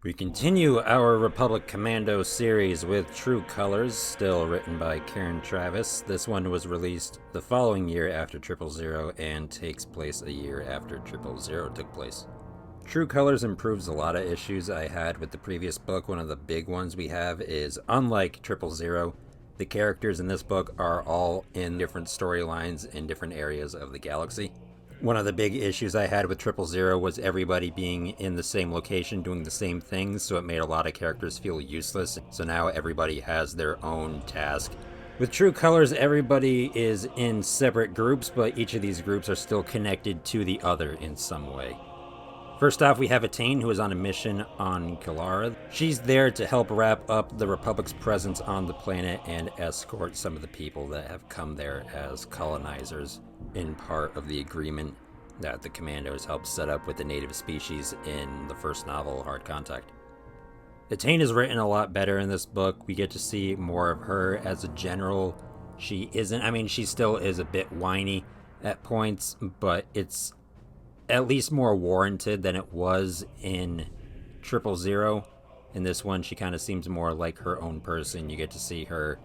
We continue our Republic Commando series with True Colors, still written by Karen Travis. This one was released the following year after 000 and takes place a year after 000 took place. True Colors improves a lot of issues I had with the previous book. One of the big ones we have is, unlike 000, the characters in this book are all in different storylines in different areas of the galaxy. One of the big issues I had with 000 was everybody being in the same location doing the same things, so it made a lot of characters feel useless. So now everybody has their own task. With True Colors, everybody is in separate groups, but each of these groups are still connected to the other in some way. First off, we have Atane, who is on a mission on Kalara. She's there to help wrap up the Republic's presence on the planet and escort some of the people that have come there as colonizers in part of the agreement that the Commandos helped set up with the native species in the first novel, Hard Contact. Atane is written a lot better in this book. We get to see more of her as a general. She still is a bit whiny at points, but it's at least more warranted than it was in 000. In this one, she kind of seems more like her own person. You get to see her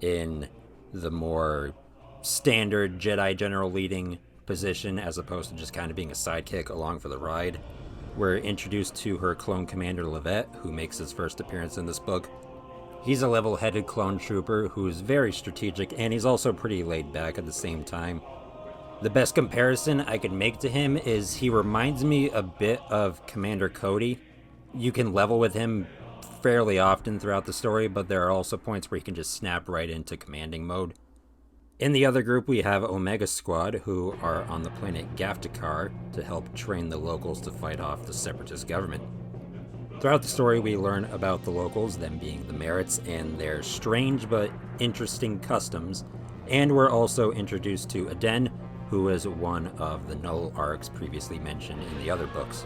in the more standard Jedi general leading position as opposed to just kind of being a sidekick along for the ride. We're introduced to her clone commander Levette, who makes his first appearance in this book. He's a level-headed clone trooper who's very strategic, and he's also pretty laid back at the same time. The best comparison I could make to him is he reminds me a bit of Commander Cody. You can level with him fairly often throughout the story, but there are also points where he can just snap right into commanding mode. In the other group, we have Omega Squad, who are on the planet Gaftakar to help train the locals to fight off the Separatist government. Throughout the story, we learn about the locals, them being the Merits, and their strange but interesting customs, and we're also introduced to Aden, who is one of the Null Arcs previously mentioned in the other books.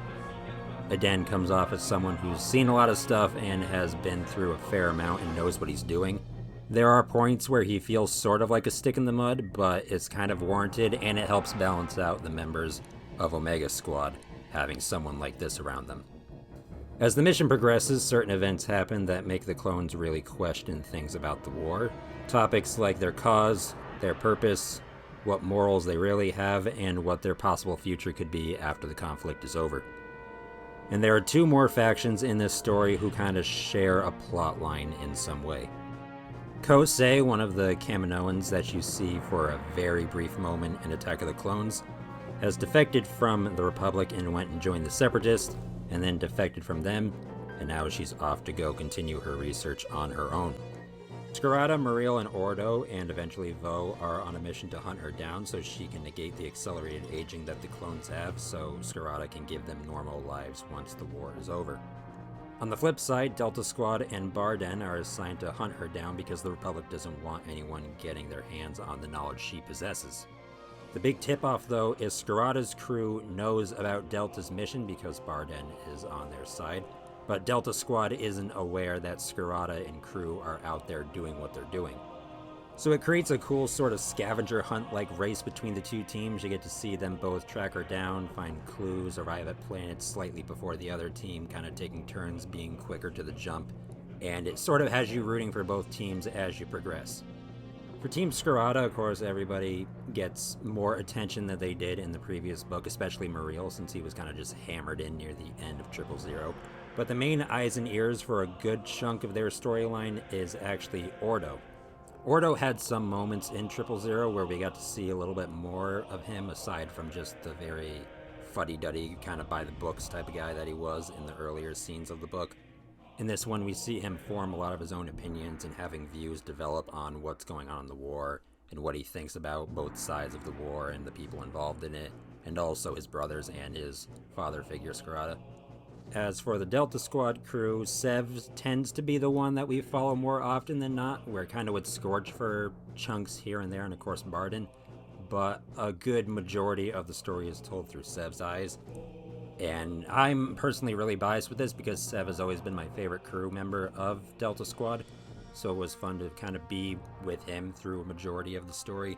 Aden comes off as someone who's seen a lot of stuff and has been through a fair amount and knows what he's doing. There are points where he feels sort of like a stick in the mud, but it's kind of warranted, and it helps balance out the members of Omega Squad, having someone like this around them. As the mission progresses, certain events happen that make the clones really question things about the war. Topics like their cause, their purpose, what morals they really have, and what their possible future could be after the conflict is over. And there are two more factions in this story who kind of share a plot line in some way. Kosei, one of the Kaminoans that you see for a very brief moment in Attack of the Clones, has defected from the Republic and went and joined the Separatists, and then defected from them, and now she's off to go continue her research on her own. Scarada, Muriel, and Ordo, and eventually Vo, are on a mission to hunt her down so she can negate the accelerated aging that the clones have, so Scarada can give them normal lives once the war is over. On the flip side, Delta Squad and Barden are assigned to hunt her down because the Republic doesn't want anyone getting their hands on the knowledge she possesses. The big tip-off, though, is Scarada's crew knows about Delta's mission because Barden is on their side, but Delta Squad isn't aware that Scarada and crew are out there doing what they're doing. So it creates a cool sort of scavenger hunt-like race between the two teams. You get to see them both track her down, find clues, arrive at planets slightly before the other team, kind of taking turns being quicker to the jump, and it sort of has you rooting for both teams as you progress. For Team Scarada, of course, everybody gets more attention than they did in the previous book, especially Muriel, since he was kind of just hammered in near the end of 000. But the main eyes and ears for a good chunk of their storyline is actually Ordo. Ordo had some moments in 000 where we got to see a little bit more of him, aside from just the very fuddy-duddy, kind of by-the-books type of guy that he was in the earlier scenes of the book. In this one, we see him form a lot of his own opinions and having views develop on what's going on in the war and what he thinks about both sides of the war and the people involved in it, and also his brothers and his father figure, Scarada. As for the Delta Squad crew, Sev tends to be the one that we follow more often than not. We're kind of with Scorch for chunks here and there, and of course Barden, but a good majority of the story is told through Sev's eyes. And I'm personally really biased with this because Sev has always been my favorite crew member of Delta Squad, so it was fun to kind of be with him through a majority of the story.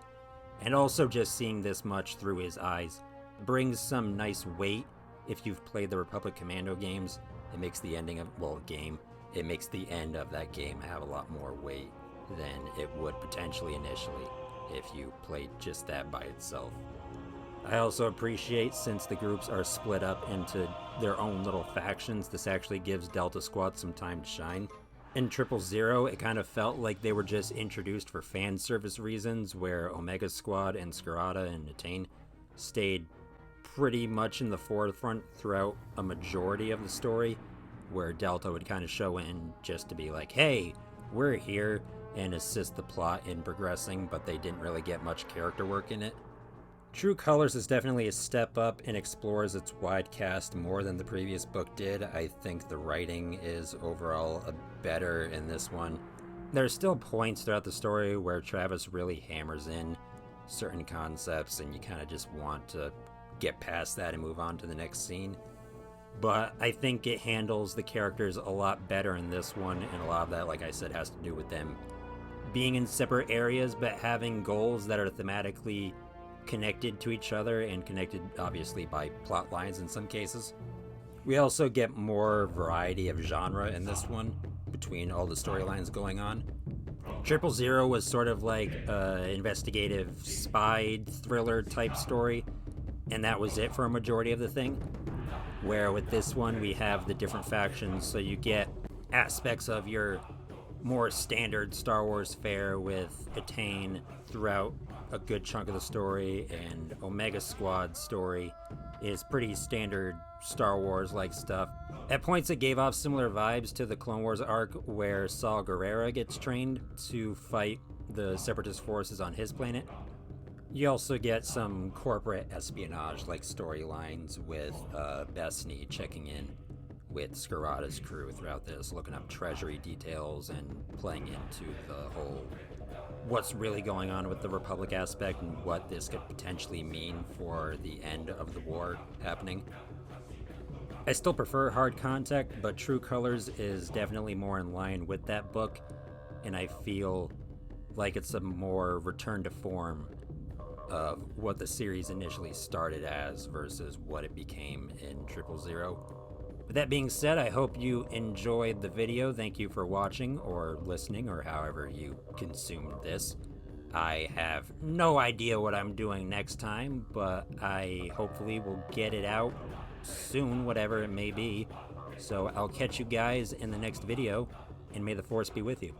And also just seeing this much through his eyes brings some nice weight if you've played the Republic Commando games. It makes the ending of, well, game, it makes the end of that game have a lot more weight than it would potentially initially if you played just that by itself. I also appreciate, since the groups are split up into their own little factions, this actually gives Delta Squad some time to shine. In 000, it kind of felt like they were just introduced for fan service reasons, where Omega Squad and Scarada and Natane stayed pretty much in the forefront throughout a majority of the story, where Delta would kind of show in just to be like, hey, we're here, and assist the plot in progressing, but they didn't really get much character work in it. True Colors is definitely a step up and explores its wide cast more than the previous book did. I think the writing is overall better in this one. There are still points throughout the story where Travis really hammers in certain concepts and you kind of just want to get past that and move on to the next scene. But I think it handles the characters a lot better in this one, and a lot of that, like I said, has to do with them being in separate areas but having goals that are thematically connected to each other and connected obviously by plot lines in some cases. We also get more variety of genre in this one between all the storylines going on. 000 was sort of like an investigative spy thriller type story, and that was it for a majority of the thing. Where with this one we have the different factions, so you get aspects of your more standard Star Wars fare with Attain throughout a good chunk of the story, and Omega Squad's story is pretty standard Star Wars like stuff. At points it gave off similar vibes to the Clone Wars arc where Saw Gerrera gets trained to fight the Separatist forces on his planet. You also get some corporate espionage like storylines with Besney checking in with Scarada's crew throughout this, looking up treasury details and playing into the whole what's really going on with the Republic aspect and what this could potentially mean for the end of the war happening. I still prefer Hard Contact, but True Colors is definitely more in line with that book, and I feel like it's a more return to form of what the series initially started as versus what it became in 000. With that being said, I hope you enjoyed the video. Thank you for watching or listening or however you consumed this. I have no idea what I'm doing next time, but I hopefully will get it out soon, whatever it may be. So I'll catch you guys in the next video, and may the Force be with you.